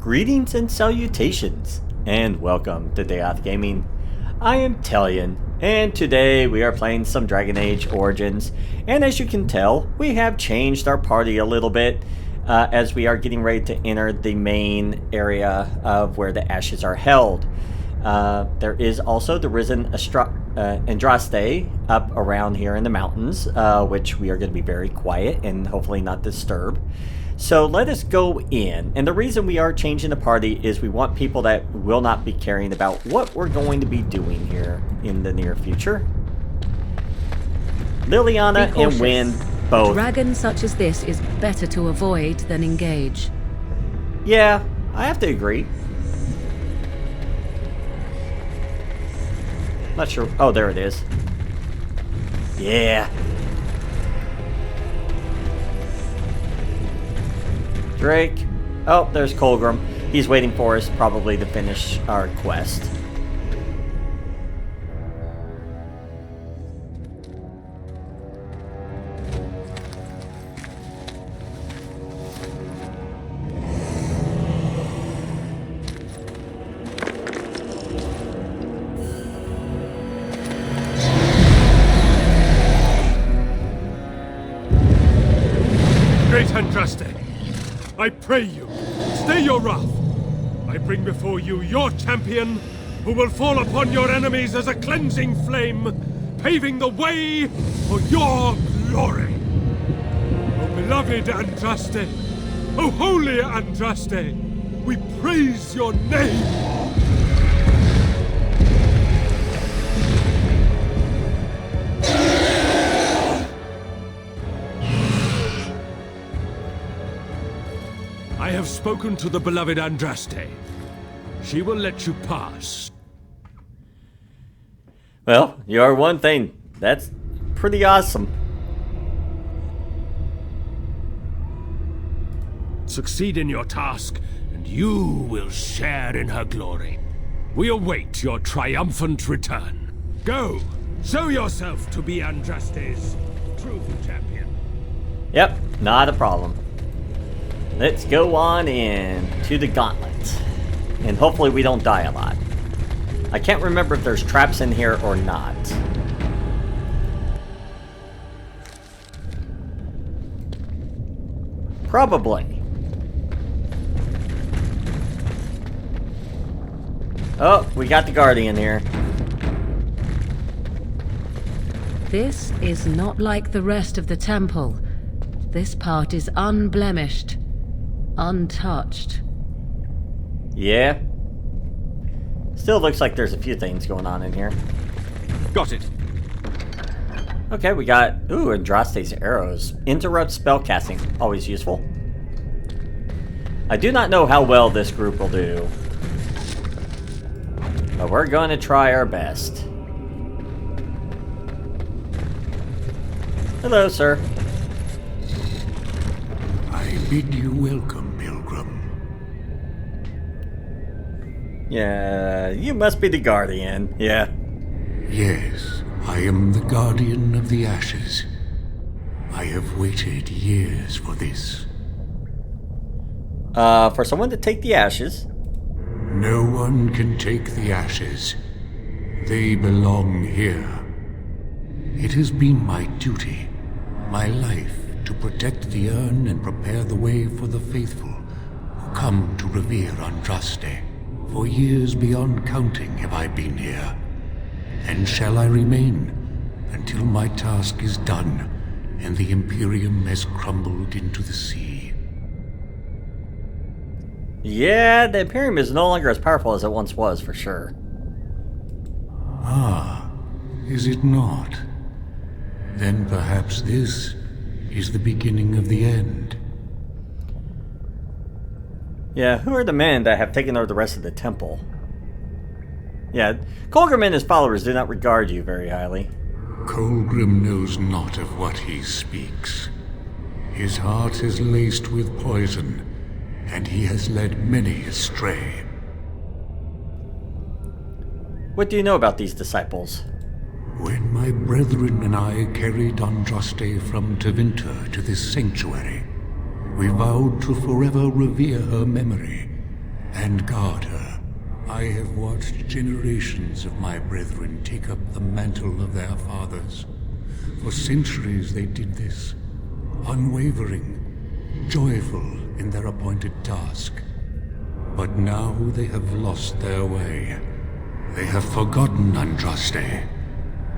Greetings and salutations, and welcome to Dayoth Gaming. I am Talion, and today we are playing some Dragon Age Origins, and as you can tell, we have changed our party a little bit as we are getting ready to enter the main area of where the ashes are held. There is also the Risen Andraste up around here in the mountains, which we are going to be very quiet and hopefully not disturb. So let us go in, and the reason we are changing the party is we want people that will not be caring about what we're going to be doing here in the near future. Liliana and Wynn both. Dragons such as this is better to avoid than engage. Yeah, I have to agree. Not sure. Oh, there it is. Yeah. Drake. Oh, there's Kolgrim. He's waiting for us probably to finish our quest. Great Andraste, I pray you, stay your wrath. I bring before you your champion, who will fall upon your enemies as a cleansing flame, paving the way for your glory. O beloved Andraste, O holy Andraste, we praise your name. I have spoken to the beloved Andraste. She will let you pass. Well, you are one thing. That's pretty awesome. Succeed in your task, and you will share in her glory. We await your triumphant return. Go, show yourself to be Andraste's true champion. Yep, not a problem. Let's go on in to the gauntlet. And hopefully we don't die a lot. I can't remember if there's traps in here or not. Probably. Oh, we got the Guardian here. This is not like the rest of the temple. This part is unblemished. Untouched. Yeah. Still looks like there's a few things going on in here. Got it. Okay, we got... Ooh, Andraste's arrows. Interrupt spellcasting. Always useful. I do not know how well this group will do. But we're going to try our best. Hello, sir. I bid you welcome, Pilgrim. Yeah, you must be the Guardian. Yeah. Yes, I am the Guardian of the Ashes. I have waited years for this. For someone to take the ashes. No one can take the ashes. They belong here. It has been my duty, my life, to protect the urn and prepare the way for the faithful who come to revere Andraste. For years beyond counting have I been here, and shall I remain until my task is done and the Imperium has crumbled into the sea. Yeah, the Imperium is no longer as powerful as it once was, for sure. Ah, is it not? Then perhaps this is the beginning of the end. Yeah, who are the men that have taken over the rest of the temple? Yeah, Kolgrim and his followers do not regard you very highly. Kolgrim knows not of what he speaks. His heart is laced with poison, and he has led many astray. What do you know about these disciples? When my brethren and I carried Andraste from Tevinter to this sanctuary, we vowed to forever revere her memory and guard her. I have watched generations of my brethren take up the mantle of their fathers. For centuries they did this, unwavering, joyful in their appointed task. But now they have lost their way. They have forgotten Andraste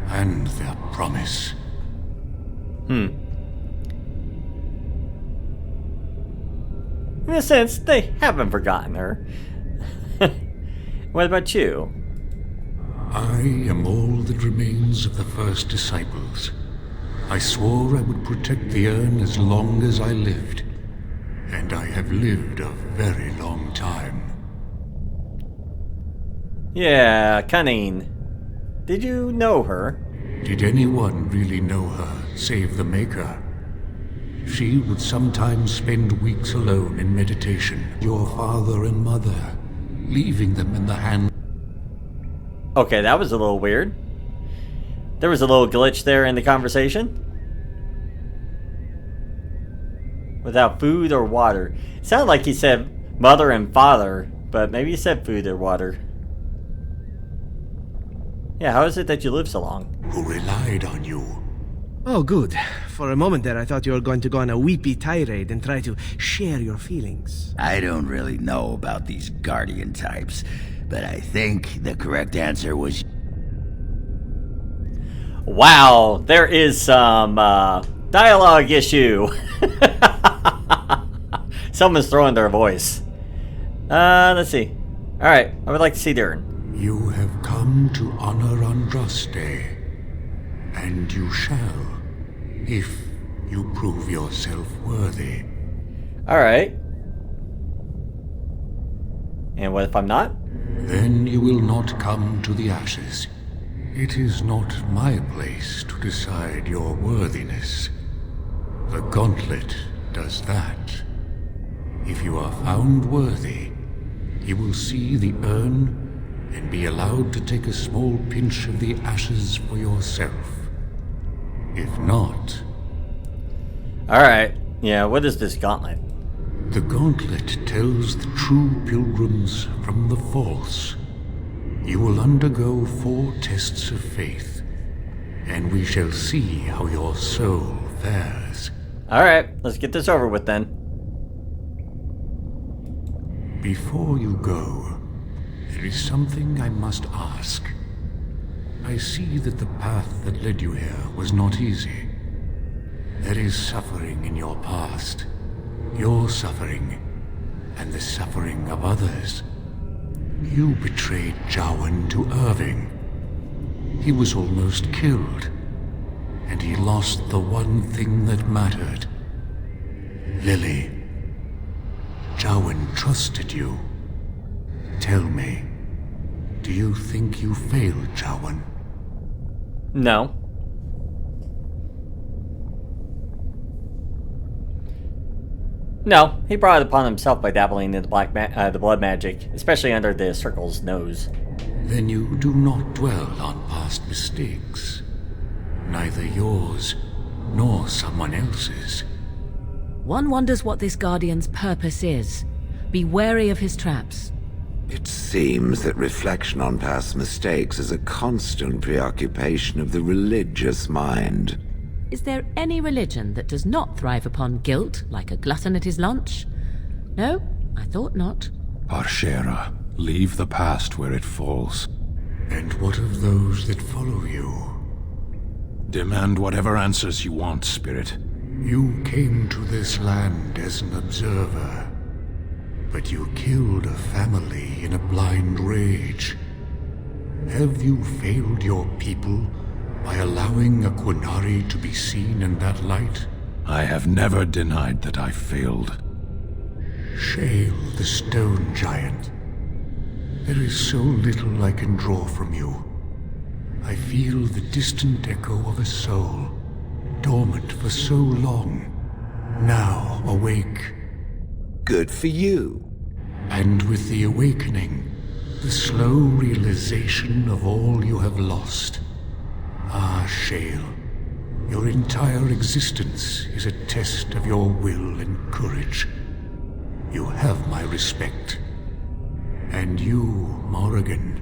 and their promise. In a sense, they haven't forgotten her. What about you? I am all that remains of the first disciples. I swore I would protect the urn as long as I lived. And I have lived a very long time. Yeah, Cunning. Did you know her? Did anyone really know her, save the Maker? She would sometimes spend weeks alone in meditation, your father and mother, leaving them in the hand. Okay, that was a little weird. There was a little glitch there in the conversation. Without food or water. It sounded like he said mother and father, but maybe he said food or water. Yeah, how is it that you live so long? Who relied on you. Oh, good. For a moment there, I thought you were going to go on a weepy tirade and try to share your feelings. I don't really know about these guardian types, but I think the correct answer was... Wow, there is some dialogue issue. Someone's throwing their voice. Let's see. Alright, I would like to see the urn. You have come to honor Andraste, and you shall, if you prove yourself worthy. Alright. And what if I'm not? Then you will not come to the ashes. It is not my place to decide your worthiness. The gauntlet does that. If you are found worthy, you will see the urn and be allowed to take a small pinch of the ashes for yourself. If not... Alright. Yeah, what is this gauntlet? The gauntlet tells the true pilgrims from the false. You will undergo 4 tests of faith, and we shall see how your soul fares. Alright, let's get this over with then. Before you go, there is something I must ask. I see that the path that led you here was not easy. There is suffering in your past. Your suffering, and the suffering of others. You betrayed Jowan to Irving. He was almost killed, and he lost the one thing that mattered. Lily, Jowan trusted you. Tell me, do you think you failed Jowan? No. No, he brought it upon himself by dabbling in the blood magic, especially under the circle's nose. Then you do not dwell on past mistakes. Neither yours, nor someone else's. One wonders what this Guardian's purpose is. Be wary of his traps. It seems that reflection on past mistakes is a constant preoccupation of the religious mind. Is there any religion that does not thrive upon guilt, like a glutton at his lunch? No, I thought not. Parshera, leave the past where it falls. And what of those that follow you? Demand whatever answers you want, Spirit. You came to this land as an observer, but you killed a family in a blind rage. Have you failed your people by allowing a Qunari to be seen in that light? I have never denied that I failed. Shale, the stone giant. There is so little I can draw from you. I feel the distant echo of a soul, dormant for so long, now awake. Good for you. And with the awakening, the slow realization of all you have lost. Ah, Shale, your entire existence is a test of your will and courage. You have my respect. And you, Morrigan,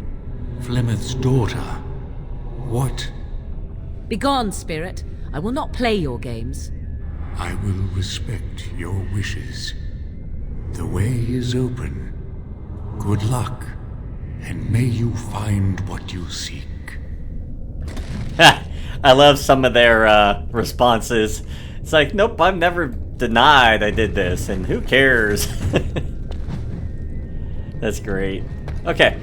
Flemeth's daughter, what? Begone, spirit. I will not play your games. I will respect your wishes. The way is open. Good luck, and may you find what you seek. I love some of their responses. It's like, nope, I've never denied I did this, and who cares? That's great. Okay.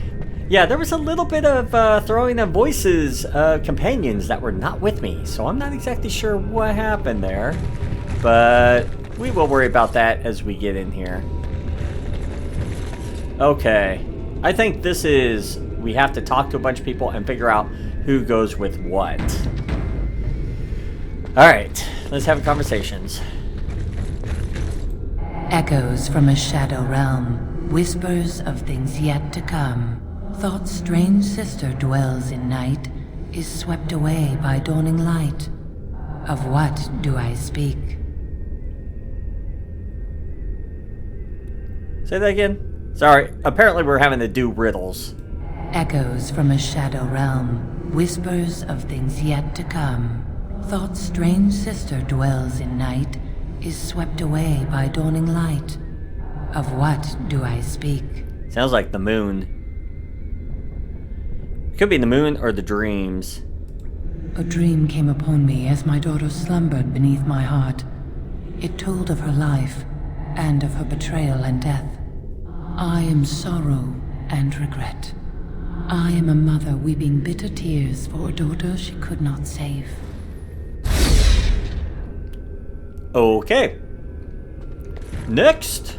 Yeah, there was a little bit of throwing of voices, companions that were not with me, so I'm not exactly sure what happened there. But we will worry about that as we get in here. Okay. I think this is... we have to talk to a bunch of people and figure out who goes with what. Alright, let's have conversations. Echoes from a shadow realm, whispers of things yet to come. Thought's strange sister dwells in night, is swept away by dawning light. Of what do I speak? Say that again? Sorry, apparently we're having to do riddles. Echoes from a shadow realm, whispers of things yet to come. Thought's strange sister dwells in night, is swept away by dawning light. Of what do I speak? Sounds like the moon. Could be the moon or the dreams. A dream came upon me as my daughter slumbered beneath my heart. It told of her life, and of her betrayal and death. I am sorrow and regret. I am a mother weeping bitter tears for a daughter she could not save. Okay. Next.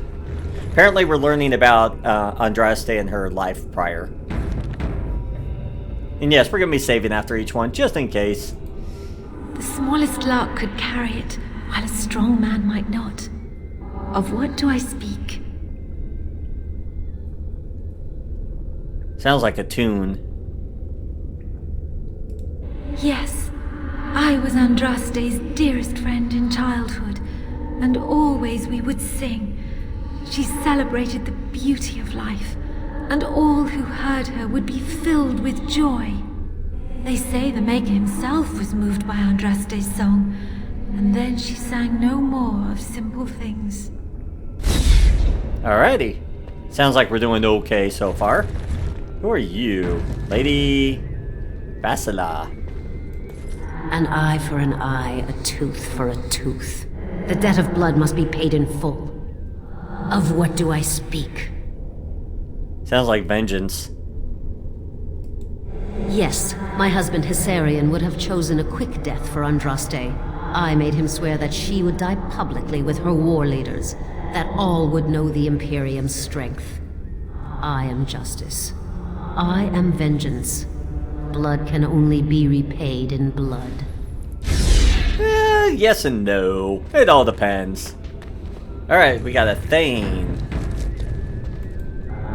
Apparently we're learning about Andraste and her life prior. And yes, we're going to be saving after each one, just in case. The smallest lark could carry it, while a strong man might not. Of what do I speak? Sounds like a tune. Yes, I was Andraste's dearest friend in childhood, and always we would sing. She celebrated the beauty of life, and all who heard her would be filled with joy. They say the Maker himself was moved by Andraste's song, and then she sang no more of simple things. Alrighty. Sounds like we're doing okay so far. Who are you? Lady Basila. An eye for an eye, a tooth for a tooth. The debt of blood must be paid in full. Of what do I speak? Sounds like vengeance. Yes, my husband Hysarion would have chosen a quick death for Andraste. I made him swear that she would die publicly with her war leaders, that all would know the Imperium's strength. I am justice. I am vengeance. Blood can only be repaid in blood. Yes and no. It all depends. Alright, we got a Thane.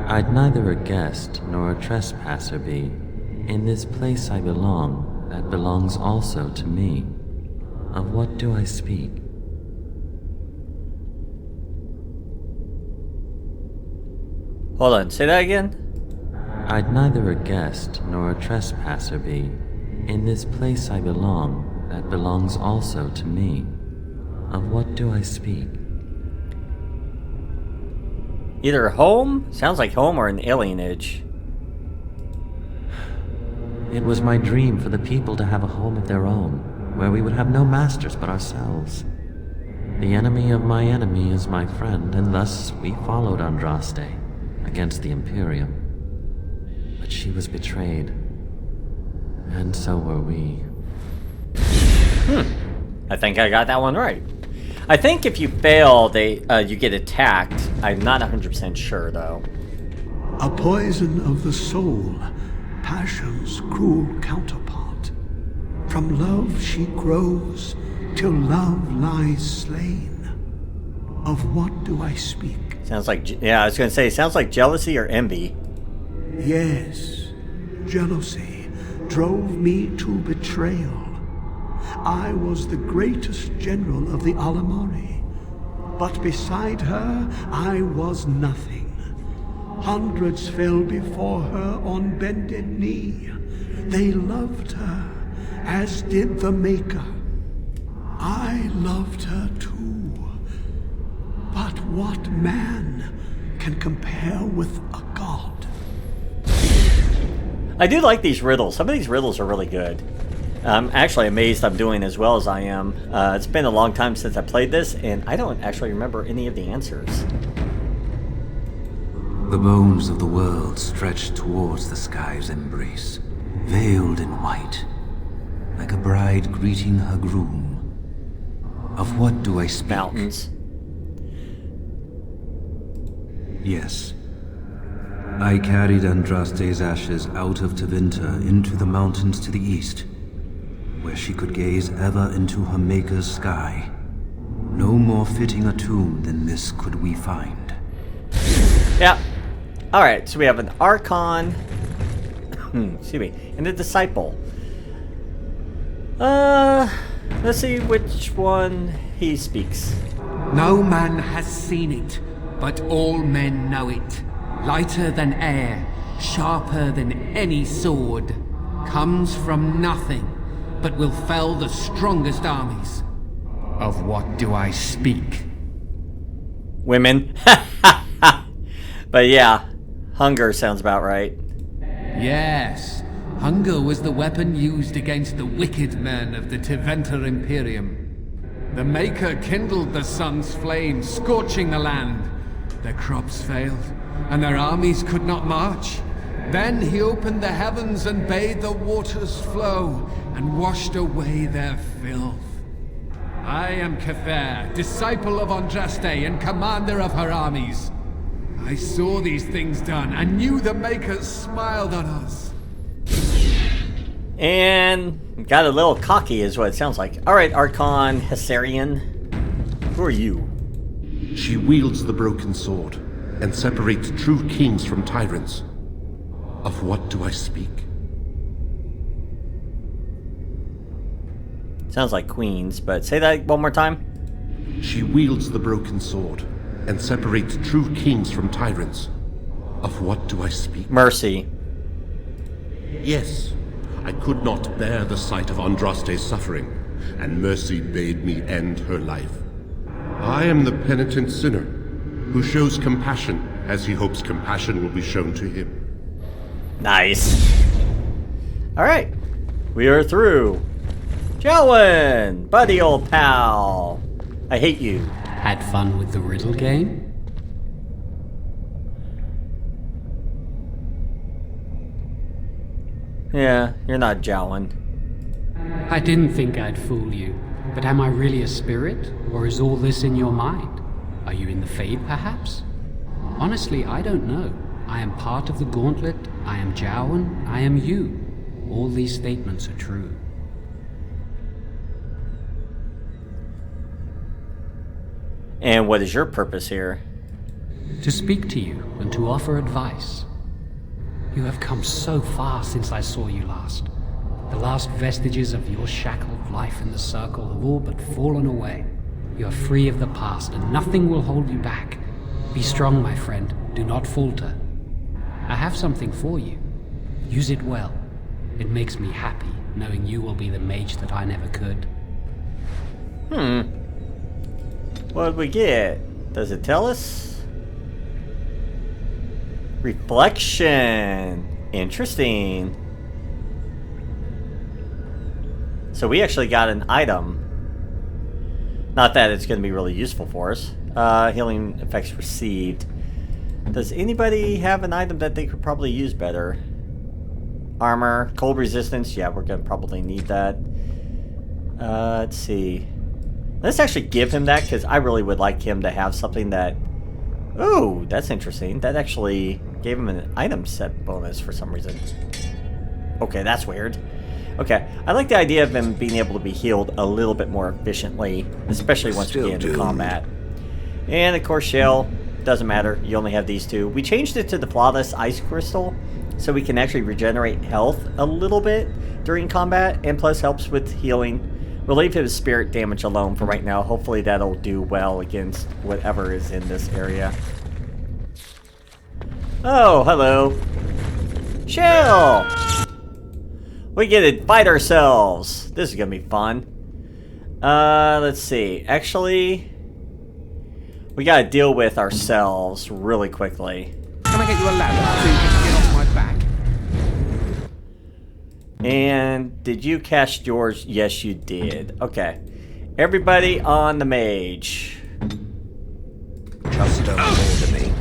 I'd neither a guest nor a trespasser be. In this place I belong, that belongs also to me. Of what do I speak? Hold on, say that again? I'd neither a guest nor a trespasser be. In this place I belong, that belongs also to me. Of what do I speak? Either home? Sounds like home or an alienage. It was my dream for the people to have a home of their own, where we would have no masters but ourselves. The enemy of my enemy is my friend, and thus we followed Andraste against the Imperium. But she was betrayed, and so were we. I think I got that one right. I think if you fail, you get attacked. I'm not 100% sure, though. A poison of the soul, passion's cruel counterpart. From love she grows, till love lies slain. Of what do I speak? Sounds like, yeah, I was going to say, sounds like jealousy or envy. Yes, jealousy drove me to betrayal. I was the greatest general of the Alamari, but beside her I was nothing. Hundreds fell before her on bended knee. They loved her, as did the Maker. I loved her too. But what man can compare with a god? I do like these riddles. Some of these riddles are really good. I'm actually amazed I'm doing as well as I am. It's been a long time since I played this, and I don't actually remember any of the answers. The bones of the world stretched towards the sky's embrace, veiled in white, like a bride greeting her groom. Of what do I speak? Mountains. Yes. I carried Andraste's ashes out of Tevinter into the mountains to the east, where she could gaze ever into her Maker's sky. No more fitting a tomb than this could we find. Yeah. Alright, so we have an Archon, excuse me, and a Disciple. Let's see which one he speaks. No man has seen it, but all men know it. Lighter than air, sharper than any sword, comes from nothing, but will fell the strongest armies. Of what do I speak? Women. But yeah, hunger sounds about right. Yes, hunger was the weapon used against the wicked men of the Tevinter Imperium. The Maker kindled the sun's flame, scorching the land. Their crops failed, and their armies could not march. Then he opened the heavens and bade the waters flow, and washed away their filth. I am Cather, disciple of Andraste and commander of her armies. I saw these things done, and knew the Makers smiled on us. And got a little cocky is what it sounds like. Alright, Archon Hessarian. Who are you? She wields the broken sword, and separates true kings from tyrants. Of what do I speak? Sounds like queens, but say that one more time. She wields the broken sword, and separates true kings from tyrants. Of what do I speak? Mercy. Yes, I could not bear the sight of Andraste's suffering, and Mercy bade me end her life. I am the penitent sinner, who shows compassion as he hopes compassion will be shown to him. Nice. Alright, we are through. Jowan, buddy old pal. I hate you. Had fun with the riddle game? Yeah, you're not Jowan. I didn't think I'd fool you, but am I really a spirit, or is all this in your mind? Are you in the Fade, perhaps? Honestly, I don't know. I am part of the Gauntlet, I am Jowan, I am you. All these statements are true. And what is your purpose here? To speak to you and to offer advice. You have come so far since I saw you last. The last vestiges of your shackled life in the Circle have all but fallen away. You are free of the past, and nothing will hold you back. Be strong, my friend. Do not falter. I have something for you. Use it well. It makes me happy, knowing you will be the mage that I never could. What did we get? Does it tell us? Reflection. Interesting. So we actually got an item. Not that it's going to be really useful for us. Healing effects received. Does anybody have an item that they could probably use better? Armor, cold resistance. Yeah, we're going to probably need that. Let's see. Let's actually give him that, because I really would like him to have something that... Ooh, that's interesting. That actually gave him an item set bonus for some reason. Okay, that's weird. Okay, I like the idea of him being able to be healed a little bit more efficiently, especially once we get into combat. And of course, Shell, doesn't matter. You only have these two. We changed it to the Flawless Ice Crystal, so we can actually regenerate health a little bit during combat, and plus helps with healing. Relieve his spirit damage alone for right now. Hopefully that'll do well against whatever is in this area. Oh, hello. Chill! We get to fight ourselves. This is gonna be fun. Let's see. Actually, we gotta deal with ourselves really quickly. Can I get you a ladder so you can get off my back? And did you cast yours? Yes, you did. Okay. Everybody on the mage. Just don't bother me.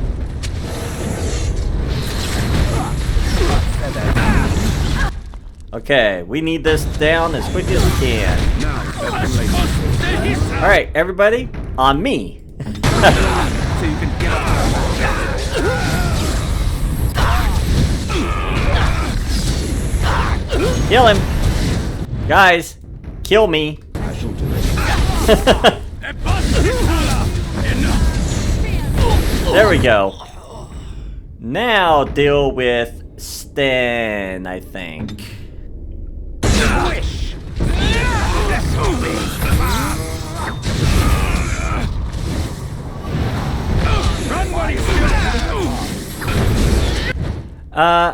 Okay, we need this down as quickly as we can. Alright, everybody, on me. So you can get Kill him. Guys, kill me. I shall do it. There we go. Now deal with Sten, I think.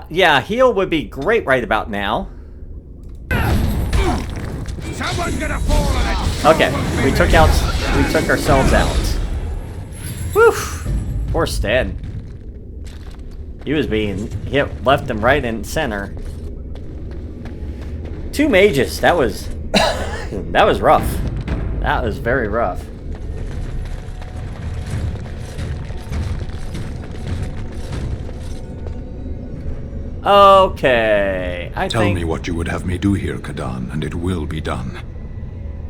Yeah, heal would be great right about now. Okay, we took ourselves out. Whew, poor Sten. He was being hit left and right and center. 2 mages, that was that was rough. That was very rough. Okay, Tell me what you would have me do here, Kadan, and it will be done.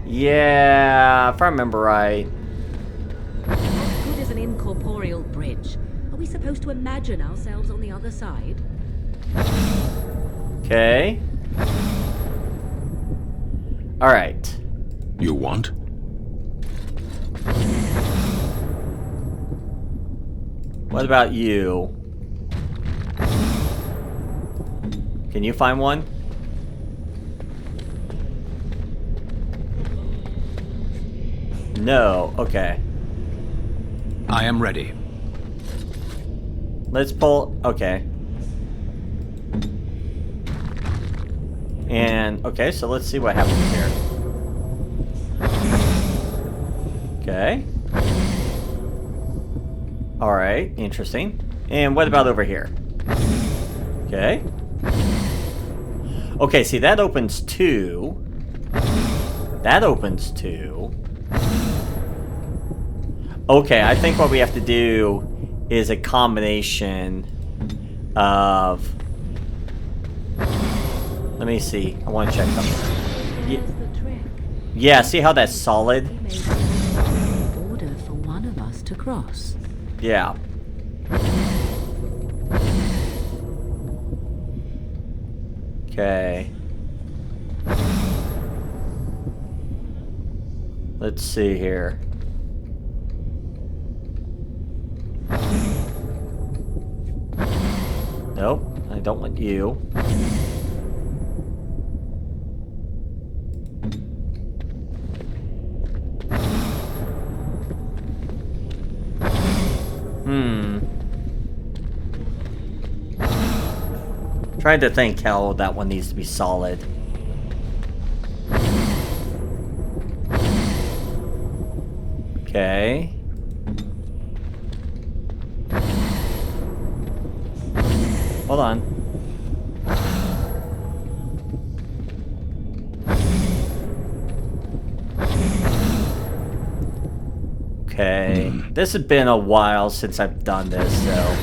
Yeah, if I remember right. What good is an incorporeal bridge? Are we supposed to imagine ourselves on the other side? Okay. Alright. You want? What about you? Can you find one? No, okay. I am ready. Let's pull, okay. And, okay, so let's see what happens here. Okay. Alright, interesting. And what about over here? Okay. Okay, see, that opens 2. That opens 2. Okay, I think what we have to do is a combination of... Let me see. I want to check something. Yeah, see how that's solid? Order for one of us to cross. Yeah. Okay. Let's see here. Nope, I don't want you. Trying to think how that one needs to be solid. Okay. Hold on. Okay. This has been a while since I've done this, so...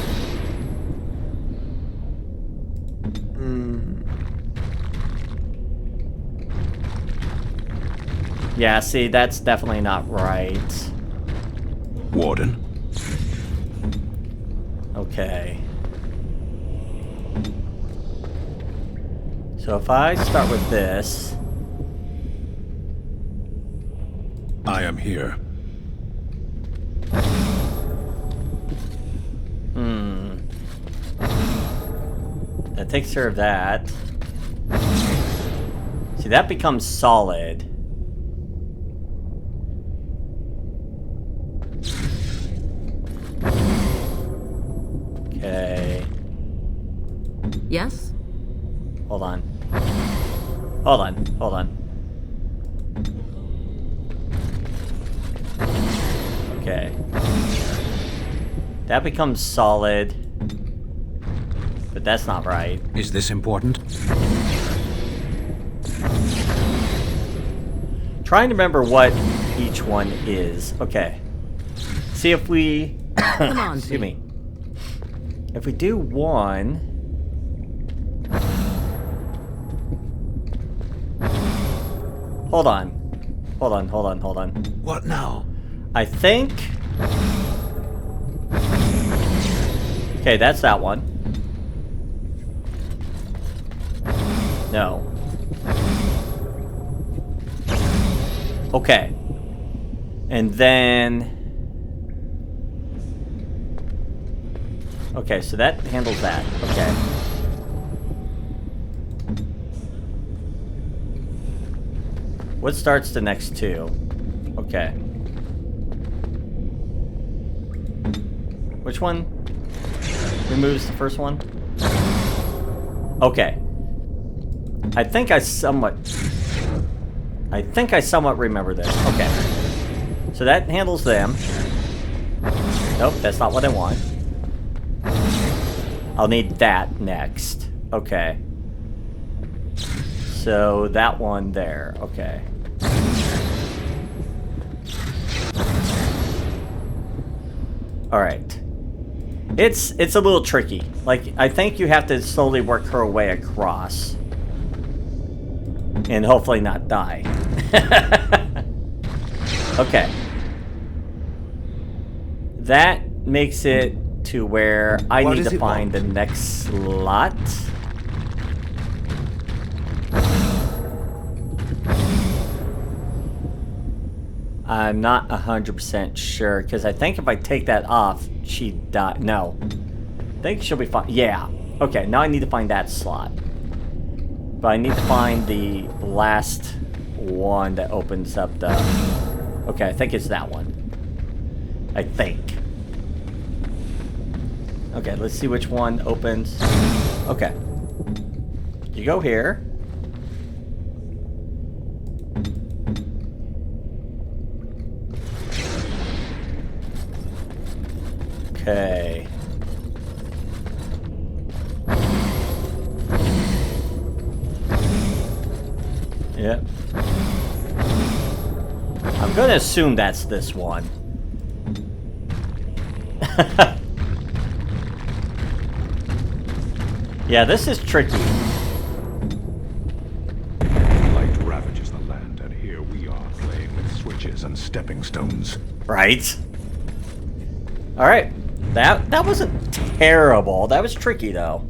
Yeah, see, that's definitely not right. Warden? Okay. So if I start with this... I am here. That takes care of that. See, that becomes solid. Okay. Yes? Hold on. Hold on. Hold on. Okay. That becomes solid. But that's not right. Is this important? Trying to remember what each one is. Okay. See if we... Come on, excuse me. If we do one... Hold on. Hold on, hold on, hold on. What now? I think... Okay, that's that one. No. Okay. And then... Okay, so that handles that. Okay. What starts the next two? Okay. Which one removes the first one? Okay. I think I somewhat remember this. Okay. So that handles them. Nope, that's not what I want. I'll need that next. Okay. So that one there. Okay. Alright. It's a little tricky. Like, I think you have to slowly work her way across. And hopefully not die. Okay. That makes it to where I need to find the next slot. I'm not 100% sure, because I think if I take that off, she die. No. I think she'll be fine. Yeah. Okay, now I need to find that slot. But I need to find the last one that opens up the... Okay, I think it's that one. I think. Okay, let's see which one opens. Okay. You go here. Okay. Yep. I'm gonna assume that's this one. Yeah, this is tricky. Light ravages the land, and here we are playing with switches and stepping stones. Right. Alright. That wasn't terrible. That was tricky, though.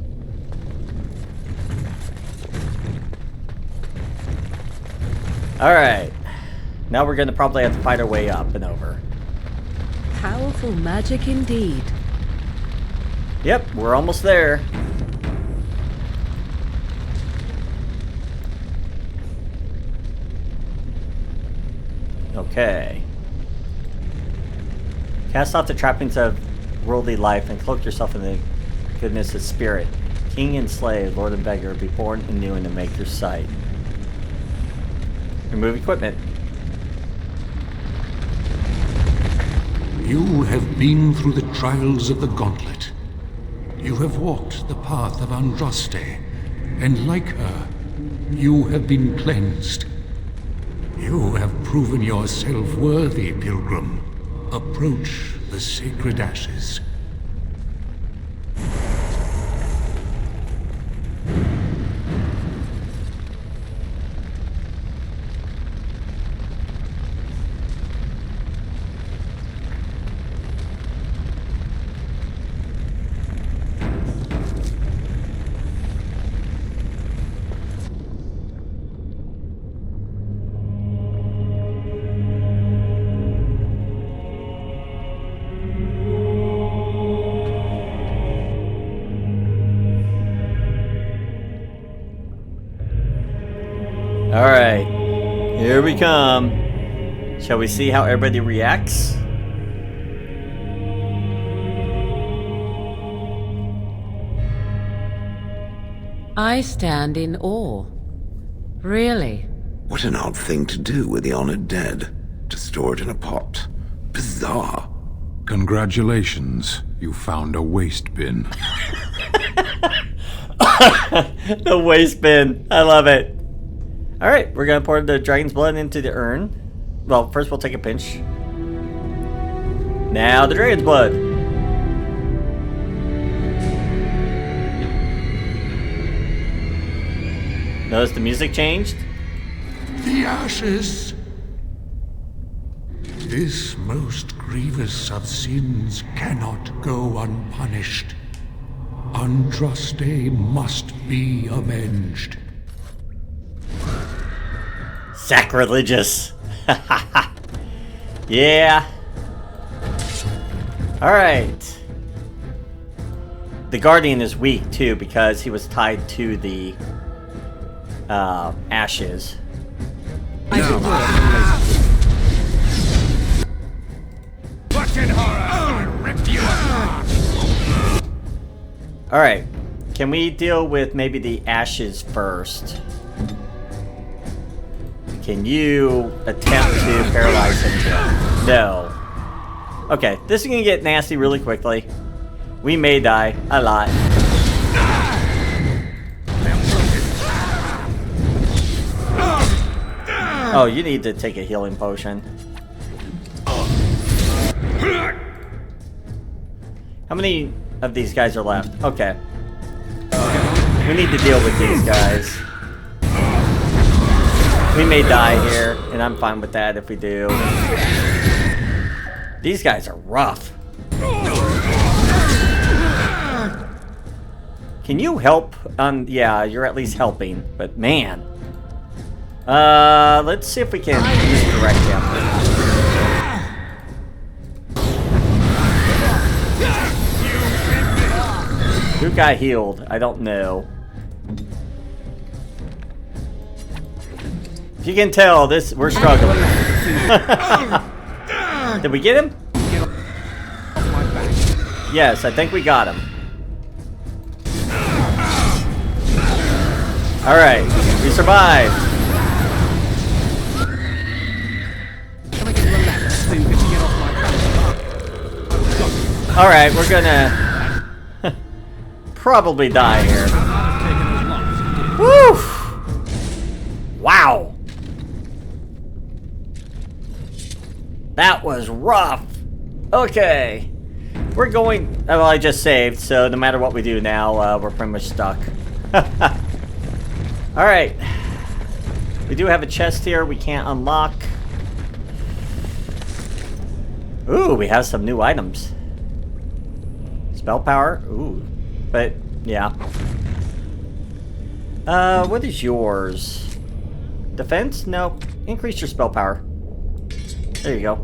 Alright. Now we're gonna probably have to fight our way up and over. Powerful magic indeed. Yep, we're almost there. Okay. Cast off the trappings of worldly life and cloak yourself in the goodness of spirit. King and slave, lord and beggar, be born anew in the Maker's sight. Remove equipment. You have been through the trials of the gauntlet. You have walked the path of Andraste, and like her, you have been cleansed. You have proven yourself worthy, pilgrim. Approach the sacred ashes. Alright, here we come. Shall we see how everybody reacts? I stand in awe. Really? What an odd thing to do with the honored dead. To store it in a pot. Bizarre. Congratulations. You found a waste bin. The waste bin. I love it. Alright, we're going to pour the dragon's blood into the urn. Well, first we'll take a pinch. Now the dragon's blood. Notice the music changed? The ashes! This most grievous of sins cannot go unpunished. Andraste must be avenged. Sacrilegious. Yeah. Alright. The Guardian is weak too because he was tied to the ashes. What in horror? I'll rip you apart! Alright. Can we deal with maybe the ashes first? Can you attempt to paralyze him? No. Okay, this is gonna get nasty really quickly. We may die a lot. Oh, you need to take a healing potion. How many of these guys are left? Okay. We need to deal with these guys. We may die here, and I'm fine with that if we do. These guys are rough. Can you help? Yeah, you're at least helping, but man. Let's see if we can misdirect him. Who got healed? I don't know. If you can tell, we're struggling. Did we get him? Yes, I think we got him. Alright, we survived. Alright, we're gonna probably die here. Woo! Wow! That was rough. Okay. We're going... Well, I just saved, so no matter what we do now, we're pretty much stuck. Alright. We do have a chest here we can't unlock. Ooh, we have some new items. Spell power? Ooh. But, yeah. What is yours? Defense? No. Increase your spell power. There you go.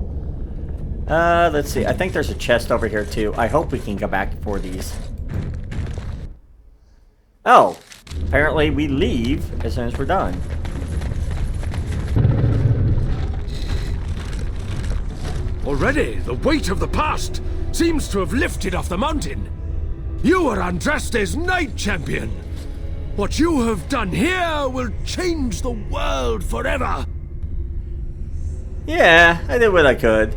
Let's see. I think there's a chest over here, too. I hope we can go back for these. Oh. Apparently, we leave as soon as we're done. Already, the weight of the past seems to have lifted off the mountain. You are Andraste's Knight Champion. What you have done here will change the world forever. Yeah, I did what I could.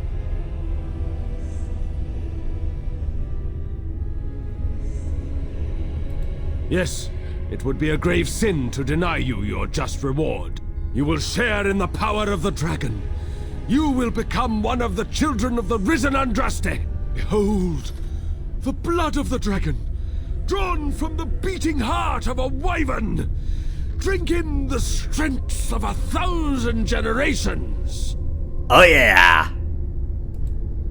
Yes, it would be a grave sin to deny you your just reward. You will share in the power of the dragon. You will become one of the children of the Risen Andraste. Behold, the blood of the dragon, drawn from the beating heart of a wyvern. Drink in the strength of 1,000 generations. Oh yeah!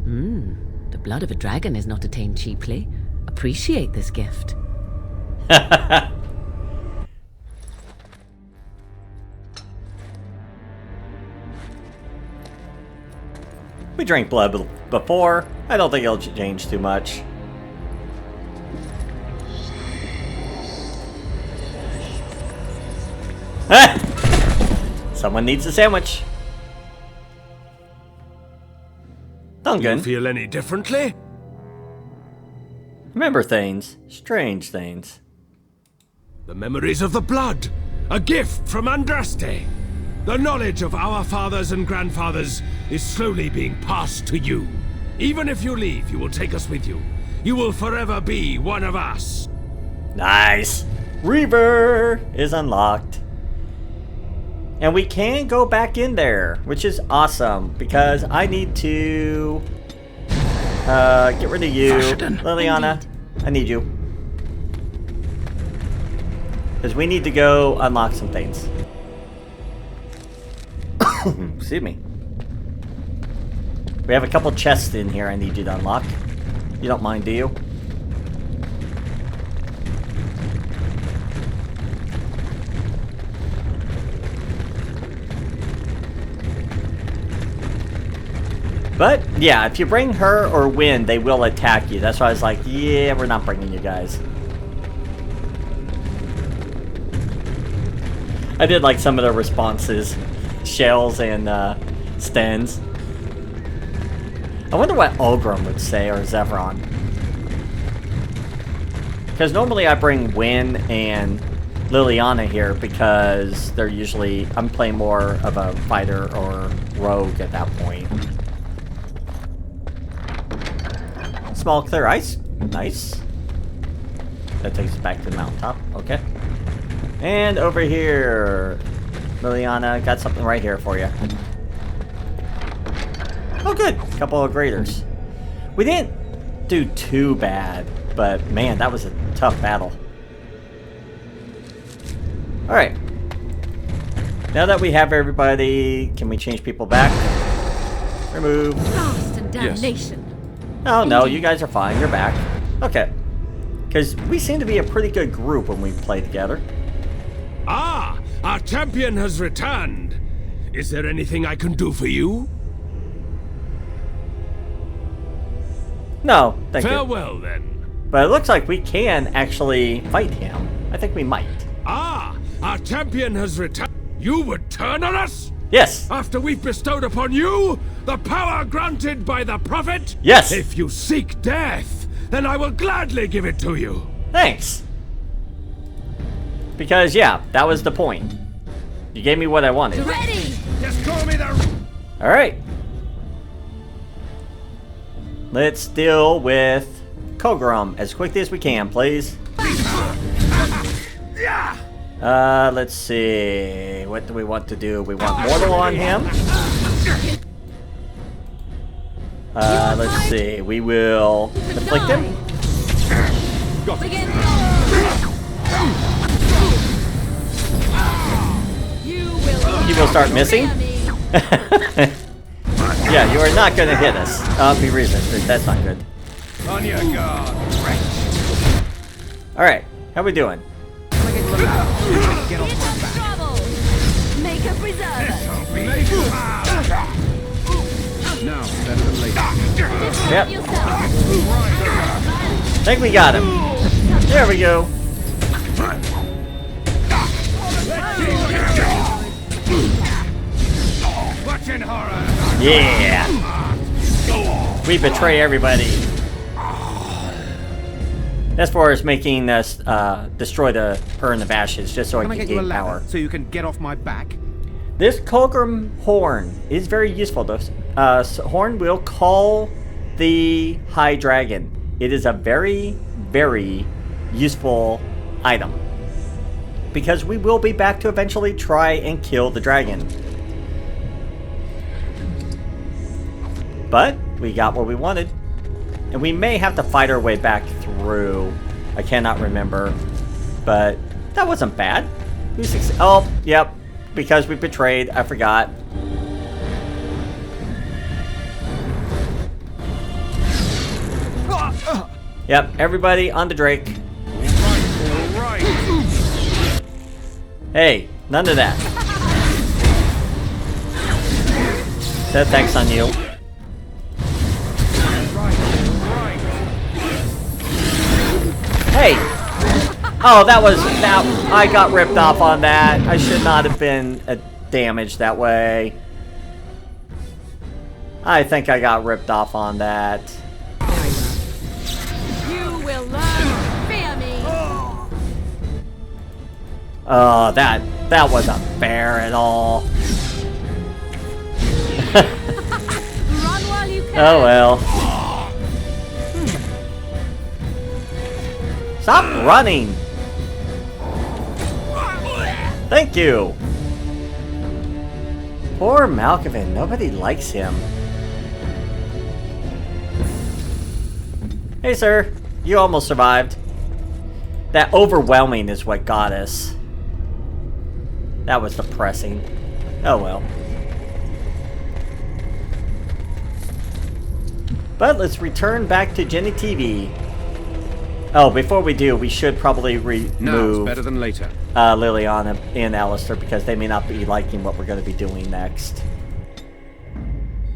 The blood of a dragon is not attained cheaply. Appreciate this gift. We drank blood before. I don't think it'll change too much. Someone needs a sandwich. Duncan. You feel any differently? Remember things. Strange things. The memories of the blood. A gift from Andraste. The knowledge of our fathers and grandfathers is slowly being passed to you. Even if you leave, you will take us with you. You will forever be one of us. Nice. Reaver is unlocked. And we can go back in there, which is awesome, because I need to get rid of you. Liliana, I need you. Because we need to go unlock some things. Excuse me. We have a couple chests in here I need you to unlock. You don't mind, do you? But, yeah, if you bring her or Wynn, they will attack you. That's why I was like, yeah, we're not bringing you guys. I did like some of the responses. Shells and Stens. I wonder what Kolgrim would say, or Zevron. Because normally I bring Wynn and Liliana here because they're usually... I'm playing more of a fighter or rogue at that point. Small clear ice. Nice. That takes us back to the mountaintop. Okay. And over here, Liliana, got something right here for you. Oh, good. A couple of graders. We didn't do too bad, but man, that was a tough battle. Alright. Now that we have everybody, can we change people back? Remove. Frost and damnation. Oh, no, you guys are fine. You're back. Okay. Because we seem to be a pretty good group when we play together. Ah! Our champion has returned! Is there anything I can do for you? No, thank you. Farewell, then. But it looks like we can actually fight him. I think we might. Ah! Our champion has returned! You would turn on us? Yes. After we've bestowed upon you the power granted by the Prophet? Yes. If you seek death, then I will gladly give it to you. Thanks. Because, yeah, that was the point. You gave me what I wanted. Ready! Just call me the... Alright. Let's deal with Kolgrim as quickly as we can, please. Let's see. What do we want to do? We want Mortal on him. Let's see. We will inflict him. He will start missing. Yeah, you are not going to hit us. Be resistant. That's not good. On your guard. Alright, how we doing? Get off trouble. Make a preserve. Now, better than later. Yep. I think we got him. There we go. Watching horror. Yeah. We betray everybody. As far as making us destroy the Urn of Ashes, just so I can gain power. So you can get off my back? This Kolgrim horn is very useful. This horn will call the High Dragon. It is a very, very useful item. Because we will be back to eventually try and kill the dragon. But we got what we wanted. And we may have to fight our way back through. I cannot remember. But that wasn't bad. Oh, yep. Because we betrayed. I forgot. Yep, everybody on the Drake. All right. Hey, none of that. That attack's on you. Hey! Oh, that was... I got ripped off on that. I should not have been damaged that way. I think I got ripped off on that. You will learn. Fear me. Oh, that wasn't fair at all. Run while you can. Oh well. Stop running! Thank you! Poor Malkavin, nobody likes him. Hey sir, you almost survived. That overwhelming is what got us. That was depressing. Oh well. But let's return back to Jenny TV. Oh, before we do, we should probably remove Now's better than later. Liliana and Alistair because they may not be liking what we're going to be doing next.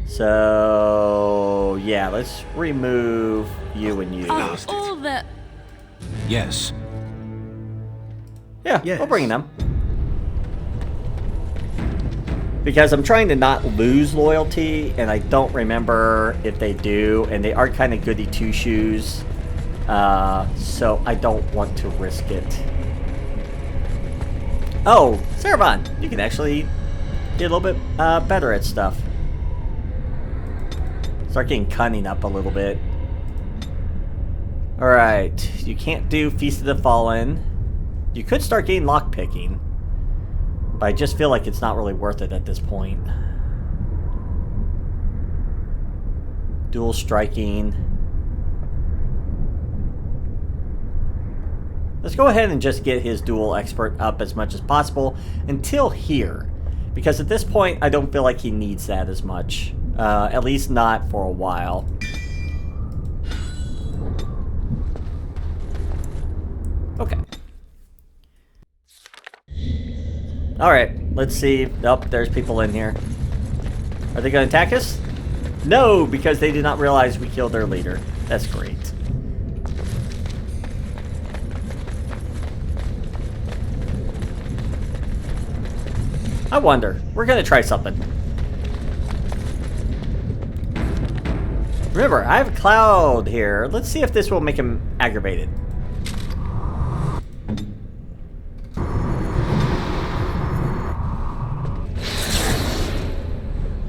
So, yeah, let's remove you and you. All the... Yes. Yeah, we'll bring them. Because I'm trying to not lose loyalty, and I don't remember if they do, and they are kind of goody two-shoes. So I don't want to risk it. Oh, Cerebon, you can actually get a little bit better at stuff. Start getting cunning up a little bit. Alright, you can't do Feast of the Fallen. You could start getting lockpicking, but I just feel like it's not really worth it at this point. Dual striking. Let's go ahead and just get his dual expert up as much as possible until here. Because at this point, I don't feel like he needs that as much. At least not for a while. Okay. Alright, let's see. Oh, there's people in here. Are they going to attack us? No, because they did not realize we killed their leader. That's great. I wonder. We're going to try something. Remember, I have a cloud here. Let's see if this will make him aggravated.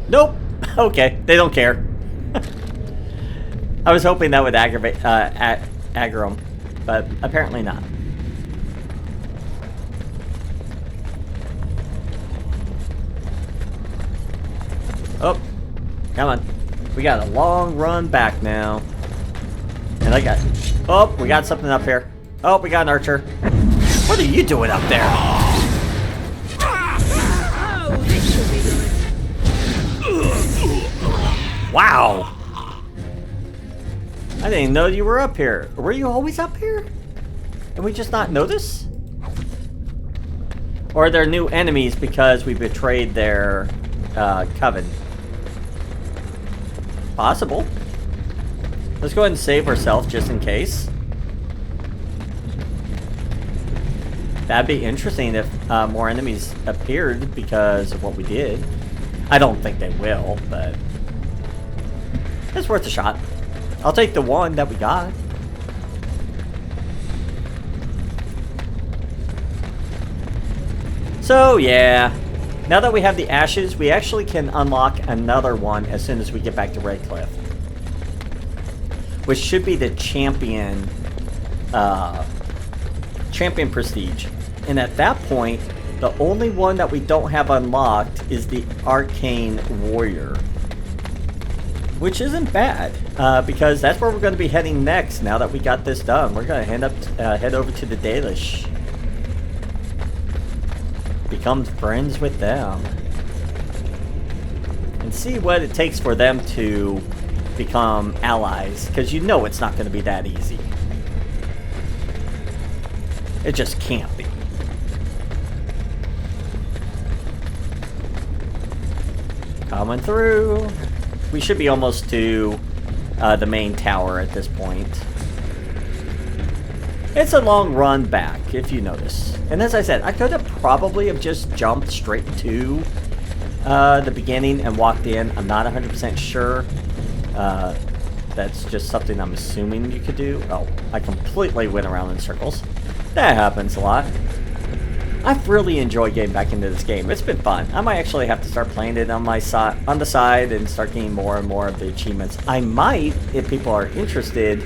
Nope. Okay, they don't care. I was hoping that would aggravate, aggro him, but apparently not. Oh, come on. We got a long run back now. And I got... Oh, we got something up here. Oh, we got an archer. What are you doing up there? Wow. I didn't know you were up here. Were you always up here? And we just not notice? Or they're new enemies because we betrayed their coven? Possible. Let's go ahead and save ourselves just in case. That'd be interesting if more enemies appeared because of what we did. I don't think they will, but it's worth a shot. I'll take the one that we got. So yeah, now that we have the ashes, we actually can unlock another one as soon as we get back to Redcliffe, which should be the champion prestige. And at that point, the only one that we don't have unlocked is the arcane warrior, which isn't bad because that's where we're going to be heading next. Now that we got this done, we're going to head over to the Dalish. Become friends with them. And see what it takes for them to become allies. Because you know it's not going to be that easy. It just can't be. Coming through. We should be almost to the main tower at this point. It's a long run back, if you notice. And as I said, I could have probably just jumped straight to the beginning and walked in. I'm not 100% sure. That's just something I'm assuming you could do. Oh, I completely went around in circles. That happens a lot. I've really enjoyed getting back into this game. It's been fun. I might actually have to start playing it on my on the side and start getting more and more of the achievements. I might, if people are interested,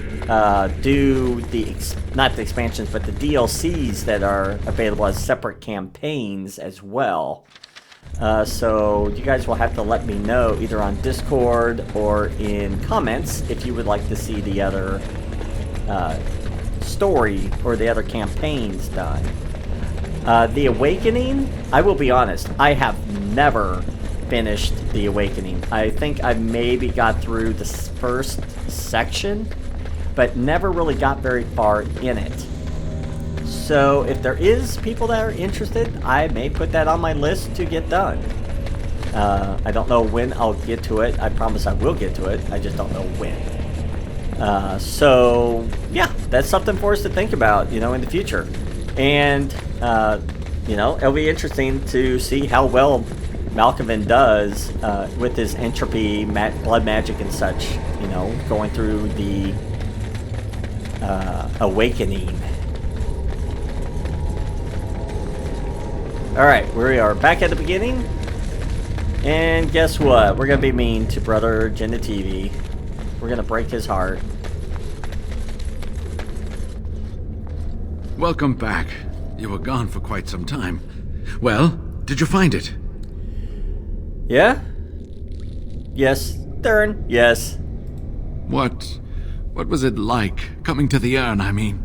do the not the expansions, but the DLCs that are available as separate campaigns as well. So you guys will have to let me know either on Discord or in comments if you would like to see the other story or the other campaigns done. The Awakening, I will be honest, I have never finished The Awakening. I think I maybe got through the first section, but never really got very far in it. So if there is people that are interested, I may put that on my list to get done. I don't know when I'll get to it. I promise I will get to it. I just don't know when. So yeah, that's something for us to think about, you know, in the future. And you know, it'll be interesting to see how well Malkavin does with his entropy, blood magic, and such. You know, going through the Awakening. Alright, we are back at the beginning. And guess what? We're gonna be mean to Brother Genitivi. We're gonna break his heart. Welcome back. You were gone for quite some time. Well, did you find it? Yeah? Yes, Dern, yes. What was it like, coming to the urn, I mean?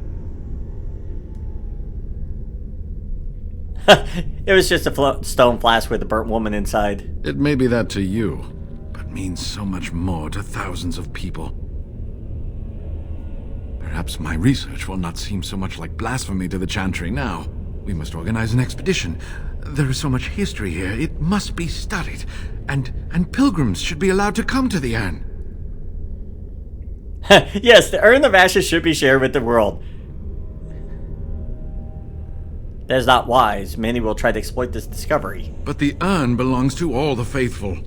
It was just a stone flask with a burnt woman inside. It may be that to you, but means so much more to thousands of people. Perhaps my research will not seem so much like blasphemy to the Chantry now. We must organize an expedition. There is so much history here, it must be studied. And pilgrims should be allowed to come to the urn. Yes, the Urn of Ashes should be shared with the world. That is not wise. Many will try to exploit this discovery. But the urn belongs to all the faithful.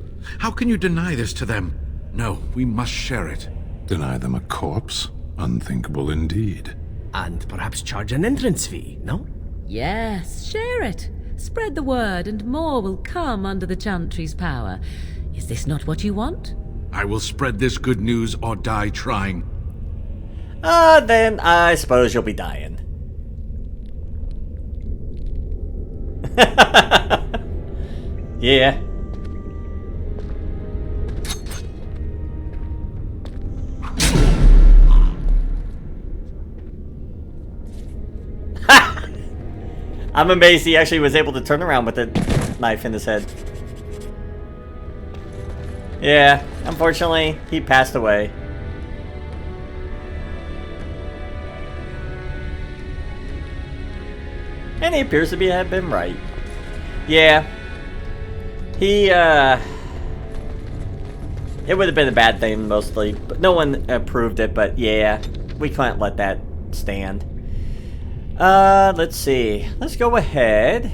How can you deny this to them? No, we must share it. Deny them a corpse? Unthinkable indeed. And perhaps charge an entrance fee, no? Yes, share it. Spread the word and more will come under the Chantry's power. Is this not what you want? I will spread this good news or die trying. Then I suppose you'll be dying. Yeah. I'm amazed he actually was able to turn around with a knife in his head. Yeah, unfortunately, he passed away. And he appears to have been right. Yeah. He, it would have been a bad thing, mostly. But no one approved it, but yeah. We can't let that stand. Let's see. Let's go ahead.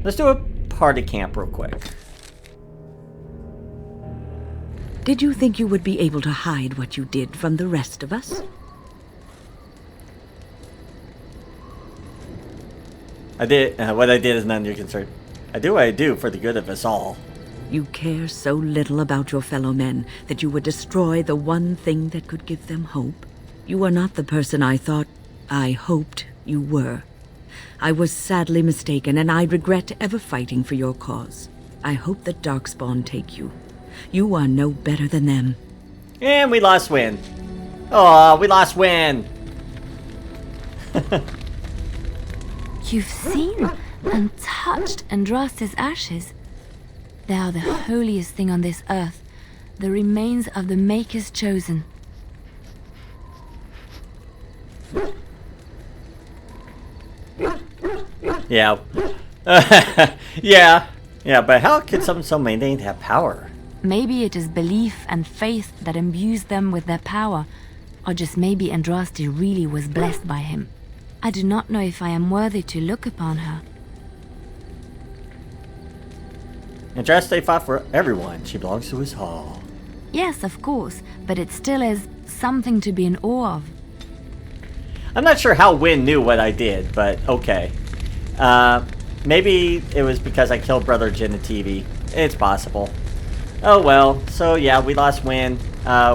Let's do a party camp real quick. Did you think you would be able to hide what you did from the rest of us? I did. What I did is none of your concern. I do what I do for the good of us all. You care so little about your fellow men that you would destroy the one thing that could give them hope. You are not the person I hoped you were. I was sadly mistaken, and I regret ever fighting for your cause. I hope that Darkspawn take you. You are no better than them. And we lost Win. Oh, we lost Win. You've seen and touched Andraste's ashes. They are the holiest thing on this earth, the remains of the Maker's chosen. Yeah. Yeah, but how could something so mundane have power? Maybe it is belief and faith that imbues them with their power, or just maybe Andraste really was blessed by him. I do not know if I am worthy to look upon her. Andraste fought for everyone. She belongs to us all. Yes, of course, but it still is something to be in awe of. I'm not sure how Wynn knew what I did, but okay. Maybe it was because I killed Brother Genitivi. It's possible. Oh well, so yeah, we lost Wynn,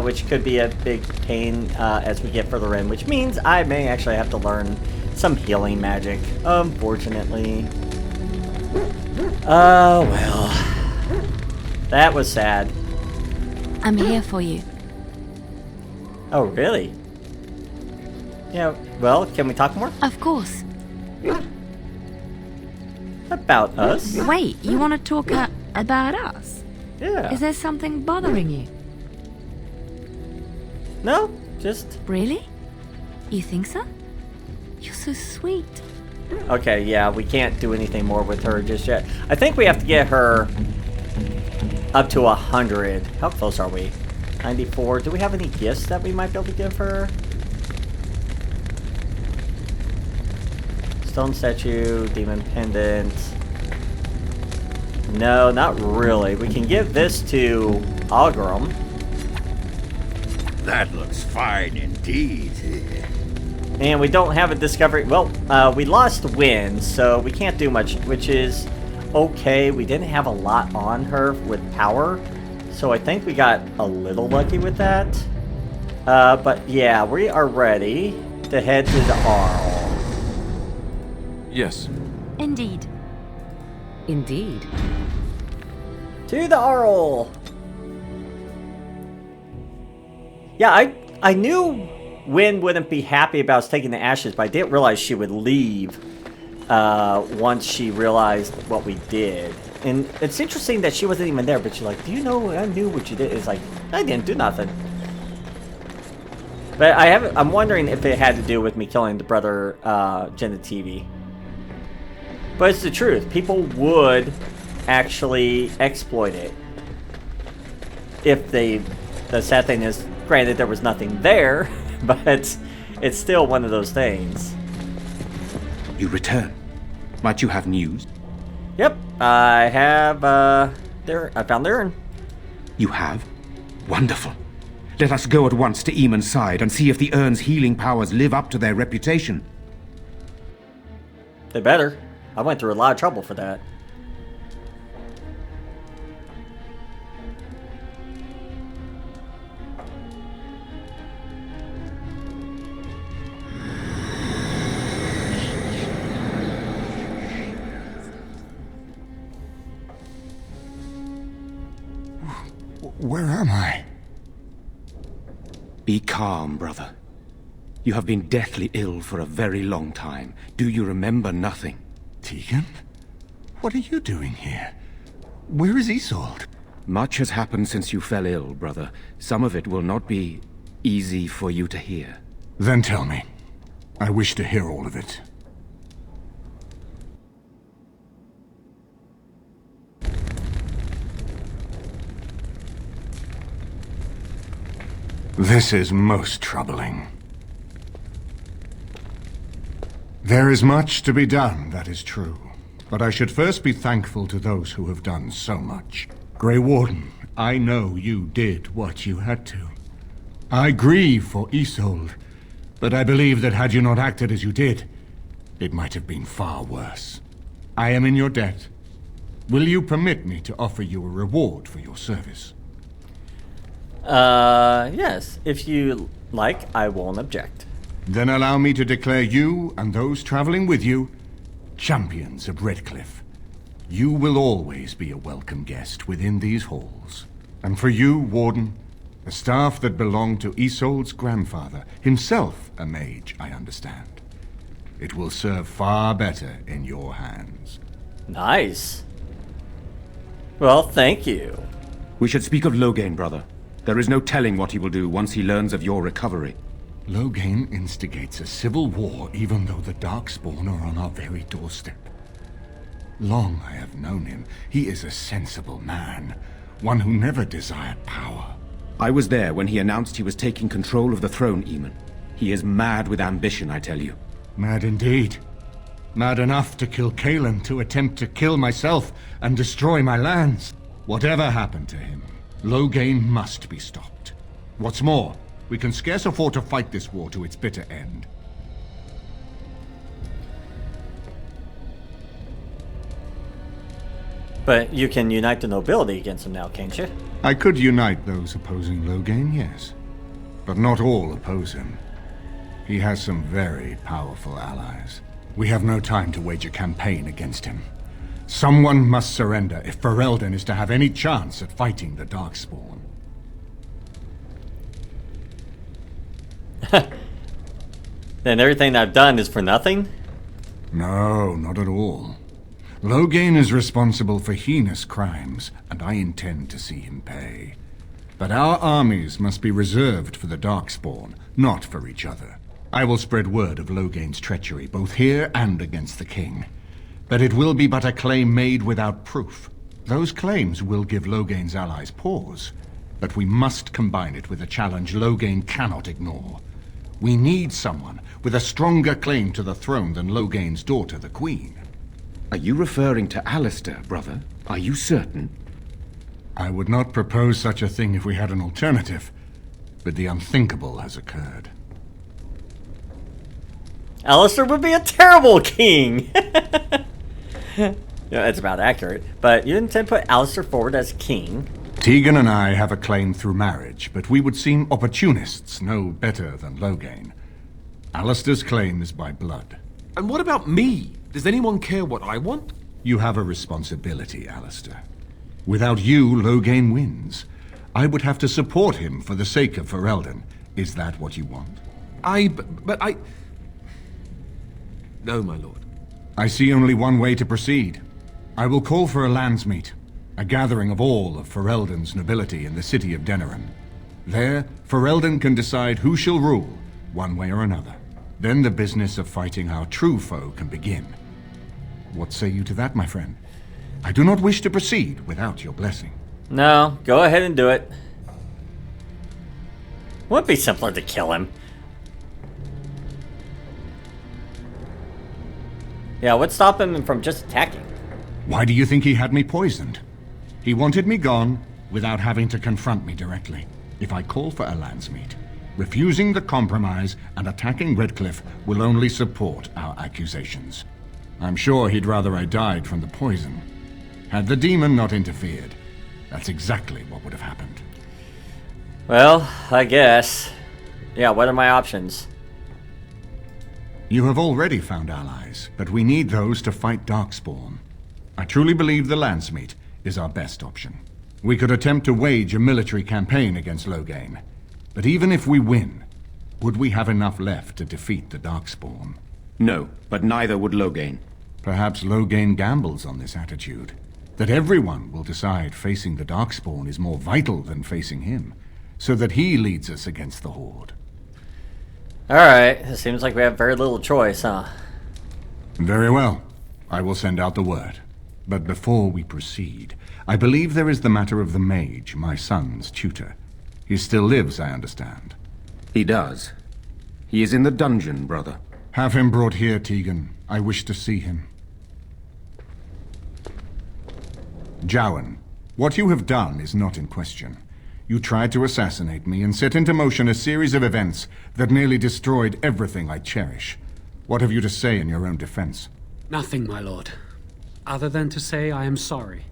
which could be a big pain as we get further in, which means I may actually have to learn some healing magic, unfortunately. Oh well. That was sad. I'm here for you. Oh, really? Yeah, well, can we talk more? Of course. About us? Wait, you want to talk about us? Yeah. Is there something bothering you? No, just... Really? You think so? You're so sweet. Okay, yeah, we can't do anything more with her just yet. I think we have to get her up to 100. How close are we? 94. Do we have any gifts that we might be able to give her? Stone statue, demon pendant. No, not really. We can give this to Kolgrim. That looks fine indeed. And we don't have a discovery. Well, we lost Wynn, so we can't do much, which is okay. We didn't have a lot on her with power, so I think we got a little lucky with that. But yeah, we are ready to head to the Arl. Yes. Indeed. Indeed. To the Arl. Yeah, I knew Wynn wouldn't be happy about us taking the ashes, but I didn't realize she would leave once she realized what we did. And it's interesting that she wasn't even there, but she's like, do you know I knew what you did? It's like, I didn't do nothing. But I'm wondering if it had to do with me killing the brother Genitivi. But it's the truth. People would actually exploit it. If they... The sad thing is, granted, there was nothing there, but it's still one of those things. You return. Might you have news? Yep, I have, I found the urn. You have? Wonderful. Let us go at once to Eamon's side and see if the urn's healing powers live up to their reputation. They better. I went through a lot of trouble for that. Where am I? Be calm, brother. You have been deathly ill for a very long time. Do you remember nothing? Tegan? What are you doing here? Where is Isolde? Much has happened since you fell ill, brother. Some of it will not be easy for you to hear. Then tell me. I wish to hear all of it. This is most troubling. There is much to be done, that is true. But I should first be thankful to those who have done so much. Grey Warden, I know you did what you had to. I grieve for Isolde, but I believe that had you not acted as you did, it might have been far worse. I am in your debt. Will you permit me to offer you a reward for your service? Yes. If you like, I won't object. Then allow me to declare you and those traveling with you champions of Redcliffe. You will always be a welcome guest within these halls. And for you, Warden, the staff that belonged to Isolde's grandfather, himself a mage, I understand. It will serve far better in your hands. Nice. Well, thank you. We should speak of Loghain, brother. There is no telling what he will do once he learns of your recovery. Loghain instigates a civil war even though the Darkspawn are on our very doorstep. Long I have known him. He is a sensible man, one who never desired power. I was there when he announced he was taking control of the throne, Eamon. He is mad with ambition, I tell you. Mad indeed. Mad enough to kill Kaelan, to attempt to kill myself and destroy my lands. Whatever happened to him, Loghain must be stopped. What's more, we can scarce afford to fight this war to its bitter end. But you can unite the nobility against him now, can't you? I could unite those opposing Loghain, yes. But not all oppose him. He has some very powerful allies. We have no time to wage a campaign against him. Someone must surrender if Ferelden is to have any chance at fighting the Darkspawn. Then everything I've done is for nothing? No, not at all. Loghain is responsible for heinous crimes, and I intend to see him pay. But our armies must be reserved for the Darkspawn, not for each other. I will spread word of Loghain's treachery, both here and against the king. But it will be but a claim made without proof. Those claims will give Loghain's allies pause, but we must combine it with a challenge Loghain cannot ignore. We need someone with a stronger claim to the throne than Loghain's daughter, the Queen. Are you referring to Alistair, brother? Are you certain? I would not propose such a thing if we had an alternative, but the unthinkable has occurred. Alistair would be a terrible king! Yeah, that's about accurate. But you intend to put Alistair forward as king? Tegan and I have a claim through marriage, but we would seem opportunists no better than Loghain. Alistair's claim is by blood. And what about me? Does anyone care what I want? You have a responsibility, Alistair. Without you, Loghain wins. I would have to support him for the sake of Ferelden. Is that what you want? But I... No, my lord. I see only one way to proceed. I will call for a landsmeet, a gathering of all of Ferelden's nobility in the city of Denerim. There, Ferelden can decide who shall rule, one way or another. Then the business of fighting our true foe can begin. What say you to that, my friend? I do not wish to proceed without your blessing. No, go ahead and do it. Wouldn't it be simpler to kill him? Yeah, what's stopping him from just attacking? Why do you think he had me poisoned? He wanted me gone without having to confront me directly. If I call for a landsmeet, refusing the compromise and attacking Redcliffe will only support our accusations. I'm sure he'd rather I died from the poison. Had the demon not interfered, that's exactly what would have happened. Well, I guess. Yeah, what are my options? You have already found allies, but we need those to fight Darkspawn. I truly believe the landsmeet is our best option. We could attempt to wage a military campaign against Loghain, but even if we win, would we have enough left to defeat the Darkspawn? No, but neither would Loghain. Perhaps Loghain gambles on this attitude, that everyone will decide facing the Darkspawn is more vital than facing him, so that he leads us against the Horde. Alright, it seems like we have very little choice, huh? Very well. I will send out the word. But before we proceed, I believe there is the matter of the mage, my son's tutor. He still lives, I understand. He does. He is in the dungeon, brother. Have him brought here, Tegan. I wish to see him. Jowan, what you have done is not in question. You tried to assassinate me and set into motion a series of events that nearly destroyed everything I cherish. What have you to say in your own defense? Nothing, my lord. Other than to say I am sorry.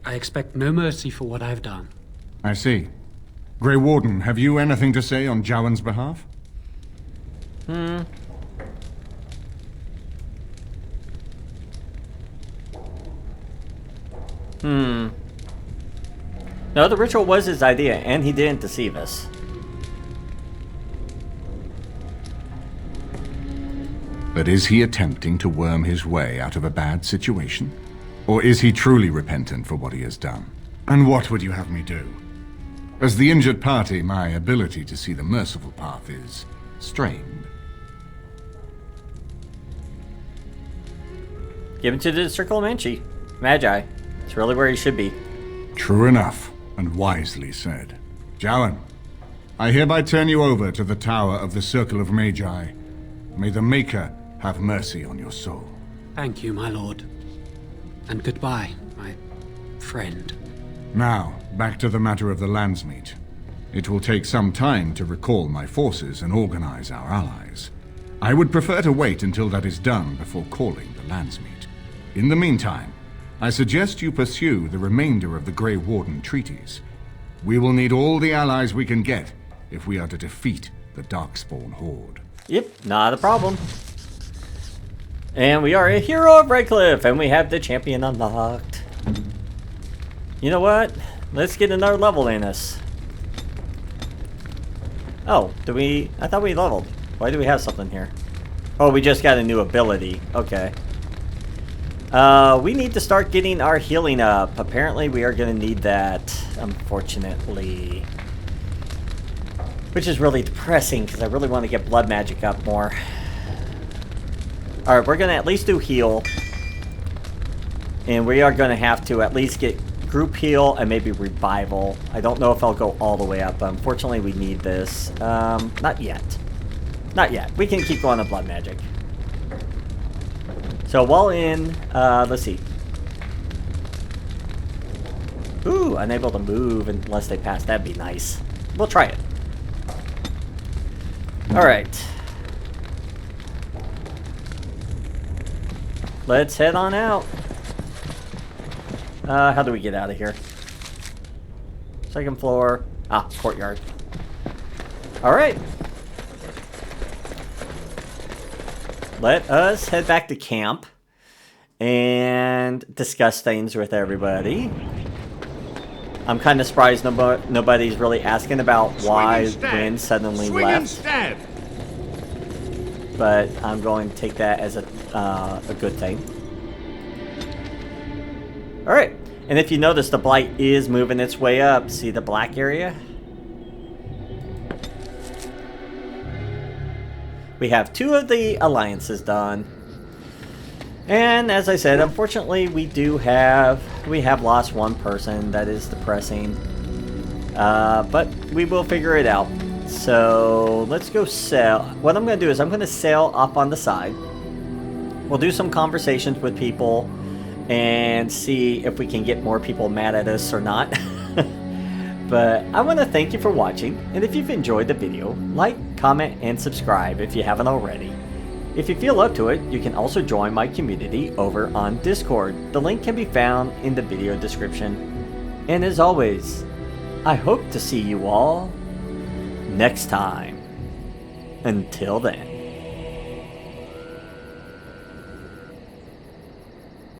I expect no mercy for what I have done. I see. Grey Warden, have you anything to say on Jowan's behalf? No, the ritual was his idea, and he didn't deceive us. But is he attempting to worm his way out of a bad situation? Or is he truly repentant for what he has done? And what would you have me do? As the injured party, my ability to see the merciful path is strained. Give him to the Circle of Magi. It's really where he should be. True enough, and wisely said. Jowan, I hereby turn you over to the Tower of the Circle of Magi. May the Maker have mercy on your soul. Thank you, my lord. And goodbye, my friend. Now, back to the matter of the landsmeet. It will take some time to recall my forces and organize our allies. I would prefer to wait until that is done before calling the landsmeet. In the meantime, I suggest you pursue the remainder of the Grey Warden treaties. We will need all the allies we can get if we are to defeat the Darkspawn horde. Yep, not a problem. And we are a hero of Redcliffe, and we have the champion unlocked. You know what? Let's get another level in us. Oh, I thought we leveled. Why do we have something here? Oh, we just got a new ability. Okay. We need to start getting our healing up. Apparently, we are going to need that, unfortunately. Which is really depressing, because I really want to get blood magic up more. Alright, we're going to at least do heal. And we are going to have to at least get group heal and maybe revival. I don't know if I'll go all the way up, but unfortunately we need this. Not yet. Not yet. We can keep going on blood magic. So while in, let's see. Ooh, unable to move unless they pass. That'd be nice. We'll try it. Alright. Let's head on out. How do we get out of here? Second floor. Ah, courtyard. Alright. Let us head back to camp and discuss things with everybody. I'm kind of surprised nobody's really asking about why Wynn suddenly left. But I'm going to take that as a good thing. Alright, and if you notice, the blight is moving its way up. See the black area? We have 2 of the alliances done. And as I said, unfortunately we have lost 1 person. That is depressing. But we will figure it out. So let's go sail. What I'm going to do is I'm going to sail up on the side. We'll do some conversations with people and see if we can get more people mad at us or not. But I want to thank you for watching, and if you've enjoyed the video, like, comment, and subscribe if you haven't already. If you feel up to it, you can also join my community over on Discord. The link can be found in the video description. And as always, I hope to see you all next time. Until then.